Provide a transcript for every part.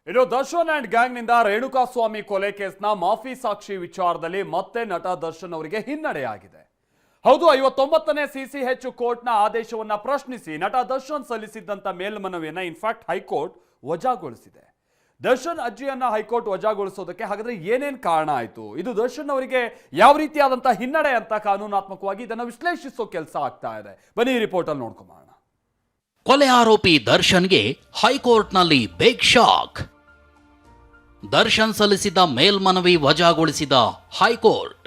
ಇನ್ನು ದರ್ಶನ್ ಅಂಡ್ ಗ್ಯಾಂಗ್ನಿಂದ ರೇಣುಕಾಸ್ವಾಮಿ ಕೊಲೆ ಕೇಸ್ನ ಮಾಫಿ ಸಾಕ್ಷಿ ವಿಚಾರದಲ್ಲಿ ಮತ್ತೆ ನಟ ದರ್ಶನ್ ಅವರಿಗೆ ಹಿನ್ನಡೆಯಾಗಿದೆ. ಹೌದು, 59ನೇ ಸಿಸಿಎಚ್ ಕೋರ್ಟ್ನ ಆದೇಶವನ್ನ ಪ್ರಶ್ನಿಸಿ ನಟ ದರ್ಶನ್ ಸಲ್ಲಿಸಿದ್ದಂತ ಮೇಲ್ಮನವಿಯನ್ನ ಇನ್ಫ್ಯಾಕ್ಟ್ ಹೈಕೋರ್ಟ್ ವಜಾಗೊಳಿಸಿದೆ. ದರ್ಶನ್ ಅರ್ಜಿಯನ್ನ ಹೈಕೋರ್ಟ್ ವಜಾಗೊಳಿಸೋದಕ್ಕೆ ಹಾಗಾದ್ರೆ ಏನೇನ್ ಕಾರಣ ಆಯ್ತು, ಇದು ದರ್ಶನ್ ಅವರಿಗೆ ಯಾವ ರೀತಿಯಾದಂತಹ ಹಿನ್ನಡೆ ಅಂತ ಕಾನೂನಾತ್ಮಕವಾಗಿ ಇದನ್ನ ವಿಶ್ಲೇಷಿಸೋ ಕೆಲಸ ಆಗ್ತಾ ಇದೆ. ಬನ್ನಿ ಈ ರಿಪೋರ್ಟ್ ಅಲ್ಲಿ ನೋಡ್ಕೊಂಬೋಣ. ಕೊಲೆ ಆರೋಪಿ ದರ್ಶನ್ಗೆ ಹೈಕೋರ್ಟ್ನಲ್ಲಿ ಬಿಗ್ ಶಾಕ್. ದರ್ಶನ್ ಸಲ್ಲಿಸಿದ ಮೇಲ್ಮನವಿ ವಜಾಗೊಳಿಸಿದ ಹೈಕೋರ್ಟ್.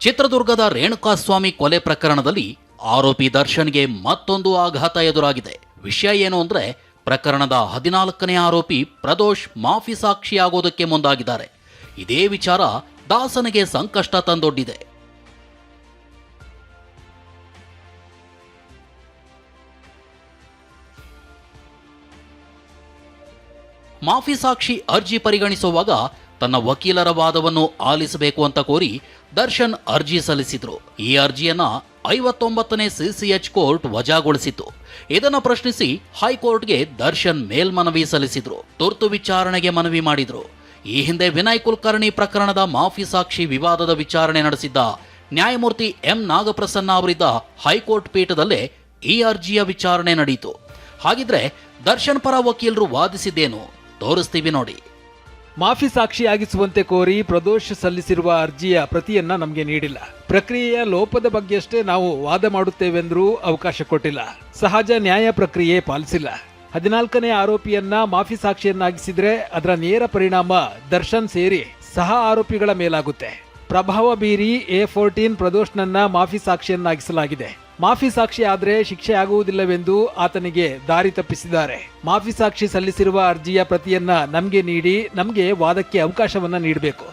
ಚಿತ್ರದುರ್ಗದ ರೇಣುಕಾಸ್ವಾಮಿ ಕೊಲೆ ಪ್ರಕರಣದಲ್ಲಿ ಆರೋಪಿ ದರ್ಶನ್ಗೆ ಮತ್ತೊಂದು ಆಘಾತ ಎದುರಾಗಿದೆ. ವಿಷಯ ಏನು ಅಂದ್ರೆ, ಪ್ರಕರಣದ 14ನೇ ಆರೋಪಿ ಪ್ರದೋಷ್ ಮಾಫಿ ಸಾಕ್ಷಿಯಾಗೋದಕ್ಕೆ ಮುಂದಾಗಿದ್ದಾರೆ. ಇದೇ ವಿಚಾರ ದಾಸನಿಗೆ ಸಂಕಷ್ಟ ತಂದೊಡ್ಡಿದೆ. ಮಾಫಿ ಸಾಕ್ಷಿ ಅರ್ಜಿ ಪರಿಗಣಿಸುವಾಗ ತನ್ನ ವಕೀಲರ ವಾದವನ್ನು ಆಲಿಸಬೇಕು ಅಂತ ಕೋರಿ ದರ್ಶನ್ ಅರ್ಜಿ ಸಲ್ಲಿಸಿದ್ರು. ಈ ಅರ್ಜಿಯನ್ನ 59ನೇ ಸಿಸಿಎಚ್ ಕೋರ್ಟ್ ವಜಾಗೊಳಿಸಿತ್ತು. ಇದನ್ನು ಪ್ರಶ್ನಿಸಿ ಹೈಕೋರ್ಟ್ಗೆ ದರ್ಶನ್ ಮೇಲ್ಮನವಿ ಸಲ್ಲಿಸಿದ್ರು. ತುರ್ತು ವಿಚಾರಣೆಗೆ ಮನವಿ ಮಾಡಿದ್ರು. ಈ ಹಿಂದೆ ವಿನಯ್ ಕುಲಕರ್ಣಿ ಪ್ರಕರಣದ ಮಾಫಿ ಸಾಕ್ಷಿ ವಿವಾದದ ವಿಚಾರಣೆ ನಡೆಸಿದ್ದ ನ್ಯಾಯಮೂರ್ತಿ ಎಂ ನಾಗಪ್ರಸನ್ನ ಅವರಿದ್ದ ಹೈಕೋರ್ಟ್ ಪೀಠದಲ್ಲೇ ಈ ಅರ್ಜಿಯ ವಿಚಾರಣೆ ನಡೆಯಿತು. ಹಾಗಿದ್ರೆ ದರ್ಶನ್ ಪರ ವಕೀಲರು ವಾದಿಸಿದ್ದೇನು ತೋರಿಸ್ತೀವಿ ನೋಡಿ. ಮಾಫಿ ಸಾಕ್ಷಿಯಾಗಿಸುವಂತೆ ಕೋರಿ ಪ್ರದೋಷ್ ಸಲ್ಲಿಸಿರುವ ಅರ್ಜಿಯ ಪ್ರತಿಯನ್ನ ನಮಗೆ ನೀಡಿಲ್ಲ. ಪ್ರಕ್ರಿಯೆಯ ಲೋಪದ ಬಗ್ಗೆಯಷ್ಟೇ ನಾವು ವಾದ ಮಾಡುತ್ತೇವೆಂದರೂ ಅವಕಾಶ ಕೊಟ್ಟಿಲ್ಲ. ಸಹಜ ನ್ಯಾಯ ಪ್ರಕ್ರಿಯೆ ಪಾಲಿಸಿಲ್ಲ. 14ನೇ ಆರೋಪಿಯನ್ನ ಮಾಫಿ ಸಾಕ್ಷಿಯನ್ನಾಗಿಸಿದ್ರೆ ಅದರ ನೇರ ಪರಿಣಾಮ ದರ್ಶನ್ ಸೇರಿ ಸಹ ಆರೋಪಿಗಳ ಮೇಲಾಗುತ್ತೆ. ಪ್ರಭಾವ ಬೀರಿ A14 ಪ್ರದೋಷ್ನನ್ನ ಮಾಫಿ ಸಾಕ್ಷಿಯನ್ನಾಗಿಸಲಾಗಿದೆ. ಮಾಫಿ ಸಾಕ್ಷಿ ಆದ್ರೆ ಶಿಕ್ಷೆ ಆಗುವುದಿಲ್ಲವೆಂದು ಆತನಿಗೆ ದಾರಿ ತಪ್ಪಿಸಿದ್ದಾರೆ. ಮಾಫಿ ಸಾಕ್ಷಿ ಸಲ್ಲಿಸಿರುವ ಅರ್ಜಿಯ ಪ್ರತಿಯನ್ನ ನಮ್ಗೆ ನೀಡಿ ನಮ್ಗೆ ವಾದಕ್ಕೆ ಅವಕಾಶವನ್ನ ನೀಡಬೇಕು.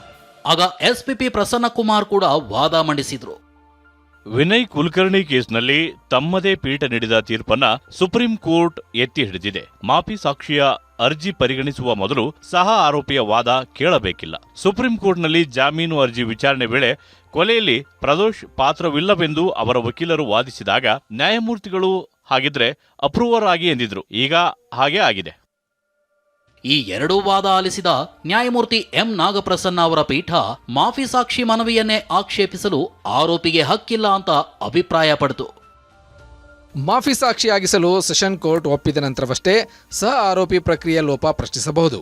ಆಗ ಎಸ್ಪಿಪಿ ಪ್ರಸನ್ನಕುಮಾರ್ ಕೂಡ ವಾದ ಮಂಡಿಸಿದ್ರು. ವಿನಯ್ ಕುಲಕರ್ಣಿ ಕೇಸ್ನಲ್ಲಿ ತಮ್ಮದೇ ಪೀಠ ನೀಡಿದ ತೀರ್ಪನ್ನ ಸುಪ್ರೀಂ ಕೋರ್ಟ್ ಎತ್ತಿ ಹಿಡಿದಿದೆ. ಮಾಫಿ ಸಾಕ್ಷಿಯ ಅರ್ಜಿ ಪರಿಗಣಿಸುವ ಮೊದಲು ಸಹ ಆರೋಪಿಯ ವಾದ ಕೇಳಬೇಕಿಲ್ಲ. ಸುಪ್ರೀಂ ಕೋರ್ಟ್ನಲ್ಲಿ ಜಾಮೀನು ಅರ್ಜಿ ವಿಚಾರಣೆ ವೇಳೆ ಕೊಲೆಯಲ್ಲಿ ಪ್ರದೋಷ್ ಪಾತ್ರವಿಲ್ಲವೆಂದು ಅವರ ವಕೀಲರು ವಾದಿಸಿದಾಗ ನ್ಯಾಯಮೂರ್ತಿಗಳು ಹಾಗಿದ್ರೆ ಅಪ್ರೂವರ್ ಆಗಿ ಎಂದಿದ್ರು. ಈಗ ಹಾಗೆ ಆಗಿದೆ. ಈ ಎರಡೂ ವಾದ ಆಲಿಸಿದ ನ್ಯಾಯಮೂರ್ತಿ ಎಂ ನಾಗಪ್ರಸನ್ನ ಅವರ ಪೀಠ ಮಾಫಿ ಸಾಕ್ಷಿ ಮನವಿಯನ್ನೇ ಆಕ್ಷೇಪಿಸಲು ಆರೋಪಿಗೆ ಹಕ್ಕಿಲ್ಲ ಅಂತ ಅಭಿಪ್ರಾಯಪಡಿತು. ಮಾಫಿ ಸಾಕ್ಷಿಯಾಗಿಸಲು ಸೆಷನ್ ಕೋರ್ಟ್ ಒಪ್ಪಿದ ನಂತರವಷ್ಟೇ ಸಹ ಆರೋಪಿ ಪ್ರಕ್ರಿಯೆ ಲೋಪ ಪ್ರಶ್ನಿಸಬಹುದು.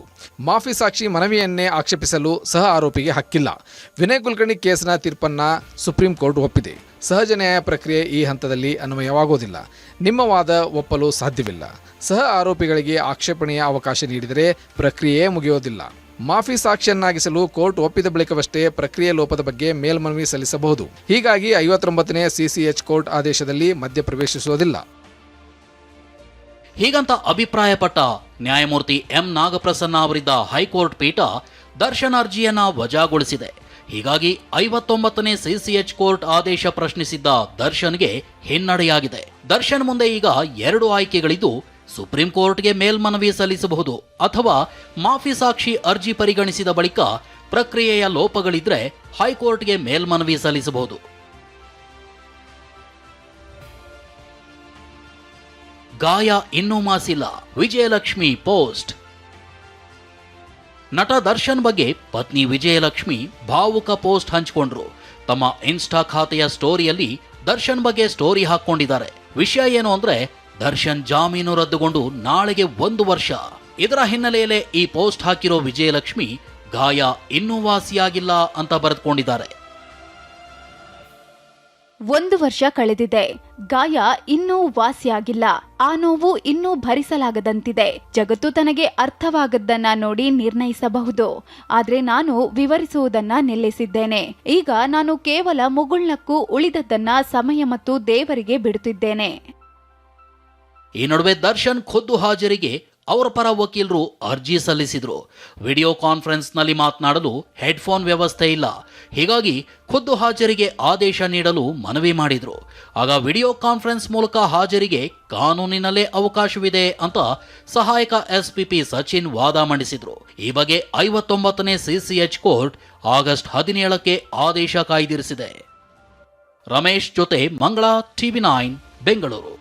ಮಾಫಿ ಸಾಕ್ಷಿ ಮನವಿಯನ್ನೇ ಆಕ್ಷೇಪಿಸಲು ಸಹ ಆರೋಪಿಗೆ ಹಕ್ಕಿಲ್ಲ. ವಿನಯ್ ಕುಲಕರ್ಣಿ ಕೇಸ್ನ ತೀರ್ಪನ್ನ ಸುಪ್ರೀಂ ಕೋರ್ಟ್ ಒಪ್ಪಿದೆ. ಸಹಜ ನ್ಯಾಯ ಪ್ರಕ್ರಿಯೆ ಈ ಹಂತದಲ್ಲಿ ಅನ್ವಯವಾಗುವುದಿಲ್ಲ. ನಿಮ್ಮ ವಾದ ಒಪ್ಪಲು ಸಾಧ್ಯವಿಲ್ಲ. ಸಹ ಆರೋಪಿಗಳಿಗೆ ಆಕ್ಷೇಪಣೆಯ ಅವಕಾಶ ನೀಡಿದರೆ ಪ್ರಕ್ರಿಯೆ ಮುಗಿಯೋದಿಲ್ಲ. ಮಾಫಿ ಸಾಕ್ಷಿಯನ್ನಾಗಿಸಲು ಕೋರ್ಟ್ ಒಪ್ಪಿದ ಬಳಿಕವಷ್ಟೇ ಪ್ರಕ್ರಿಯೆ ಲೋಪದ ಬಗ್ಗೆ ಮೇಲ್ಮನವಿ ಸಲ್ಲಿಸಬಹುದು. ಹೀಗಾಗಿ 59ನೇ ಸಿಸಿಎಚ್ ಕೋರ್ಟ್ ಆದೇಶದಲ್ಲಿ ಮಧ್ಯಪ್ರವೇಶಿಸುವುದಿಲ್ಲ. ಹೀಗಂತ ಅಭಿಪ್ರಾಯಪಟ್ಟ ನ್ಯಾಯಮೂರ್ತಿ ಎಂ ನಾಗಪ್ರಸನ್ನ ಅವರಿದ್ದ ಹೈಕೋರ್ಟ್ ಪೀಠ ದರ್ಶನ್ ಅರ್ಜಿಯನ್ನ ವಜಾಗೊಳಿಸಿದೆ. ಹೀಗಾಗಿ 59ನೇ ಸಿಸಿಎಚ್ ಕೋರ್ಟ್ ಆದೇಶ ಪ್ರಶ್ನಿಸಿದ್ದ ದರ್ಶನ್ಗೆ ಹಿನ್ನಡೆಯಾಗಿದೆ. ದರ್ಶನ್ ಮುಂದೆ ಈಗ 2 ಆಯ್ಕೆಗಳಿದ್ದು, ಸುಪ್ರೀಂ ಕೋರ್ಟ್ಗೆ ಮೇಲ್ಮನವಿ ಸಲ್ಲಿಸಬಹುದು ಅಥವಾ ಮಾಫಿ ಸಾಕ್ಷಿ ಅರ್ಜಿ ಪರಿಗಣಿಸಿದ ಬಳಿಕ ಪ್ರಕ್ರಿಯೆಯ ಲೋಪಗಳಿದ್ರೆ ಹೈಕೋರ್ಟ್ಗೆ ಮೇಲ್ಮನವಿ ಸಲ್ಲಿಸಬಹುದು. ಗಾಯ ಇನ್ನೂ ಮಾಸಿಲ್ಲ, ವಿಜಯಲಕ್ಷ್ಮಿ ಪೋಸ್ಟ್. ನಟ ದರ್ಶನ್ ಬಗ್ಗೆ ಪತ್ನಿ ವಿಜಯಲಕ್ಷ್ಮಿ ಭಾವುಕ ಪೋಸ್ಟ್ ಹಂಚಿಕೊಂಡ್ರು. ತಮ್ಮ ಇನ್ಸ್ಟಾ ಖಾತೆಯ ಸ್ಟೋರಿಯಲ್ಲಿ ದರ್ಶನ್ ಬಗ್ಗೆ ಸ್ಟೋರಿ ಹಾಕೊಂಡಿದ್ದಾರೆ. ವಿಷಯ ಏನು ಅಂದ್ರೆ, ದರ್ಶನ್ ಜಾಮೀನು ರದ್ದುಗೊಂಡು ನಾಳೆಗೆ 1 ವರ್ಷ. ಇದರ ಹಿನ್ನೆಲೆಯಲ್ಲೇ ಈ ಪೋಸ್ಟ್ ಹಾಕಿರೋ ವಿಜಯಲಕ್ಷ್ಮಿ ಗಾಯ ಇನ್ನೂ ವಾಸಿಯಾಗಿಲ್ಲ ಅಂತ ಬರೆದುಕೊಂಡಿದ್ದಾರೆ. 1 ವರ್ಷ ಕಳೆದಿದೆ, ಗಾಯ ಇನ್ನೂ ವಾಸಿಯಾಗಿಲ್ಲ, ಆ ನೋವು ಇನ್ನೂ ಭರಿಸಲಾಗದಂತಿದೆ. ಜಗತ್ತು ತನಗೆ ಅರ್ಥವಾಗದ್ದನ್ನ ನೋಡಿ ನಿರ್ಣಯಿಸಬಹುದು, ಆದ್ರೆ ನಾನು ವಿವರಿಸುವುದನ್ನ ನಿಲ್ಲಿಸಿದ್ದೇನೆ. ಈಗ ನಾನು ಕೇವಲ ಮುಗುಳ್ನಕ್ಕೂ ಉಳಿದದ್ದನ್ನ ಸಮಯ ಮತ್ತು ದೇವರಿಗೆ ಬಿಡುತ್ತಿದ್ದೇನೆ. ಈ ನಡುವೆ ದರ್ಶನ್ ಖುದ್ದು ಹಾಜರಿಗೆ ಅವರ ಪರ ವಕೀಲರು ಅರ್ಜಿ ಸಲ್ಲಿಸಿದ್ರು. ವಿಡಿಯೋ ಕಾನ್ಫರೆನ್ಸ್ನಲ್ಲಿ ಮಾತನಾಡಲು ಹೆಡ್ಫೋನ್ ವ್ಯವಸ್ಥೆ ಇಲ್ಲ. ಹೀಗಾಗಿ ಖುದ್ದು ಹಾಜರಿಗೆ ಆದೇಶ ನೀಡಲು ಮನವಿ ಮಾಡಿದ್ರು. ಆಗ ವಿಡಿಯೋ ಕಾನ್ಫರೆನ್ಸ್ ಮೂಲಕ ಹಾಜರಿಗೆ ಕಾನೂನಿನಲ್ಲೇ ಅವಕಾಶವಿದೆ ಅಂತ ಸಹಾಯಕ ಎಸ್ಪಿಪಿ ಸಚಿನ್ ವಾದ ಮಂಡಿಸಿದ್ರು. ಈ ಬಗ್ಗೆ 59ನೇ ಸಿಸಿಎಚ್ ಕೋರ್ಟ್ ಆಗಸ್ಟ್ 17ಕ್ಕೆ ಆದೇಶ ಕಾಯ್ದಿರಿಸಿದೆ. ರಮೇಶ್ ಜೊತೆ ಮಂಗಳ, TV9 ಬೆಂಗಳೂರು.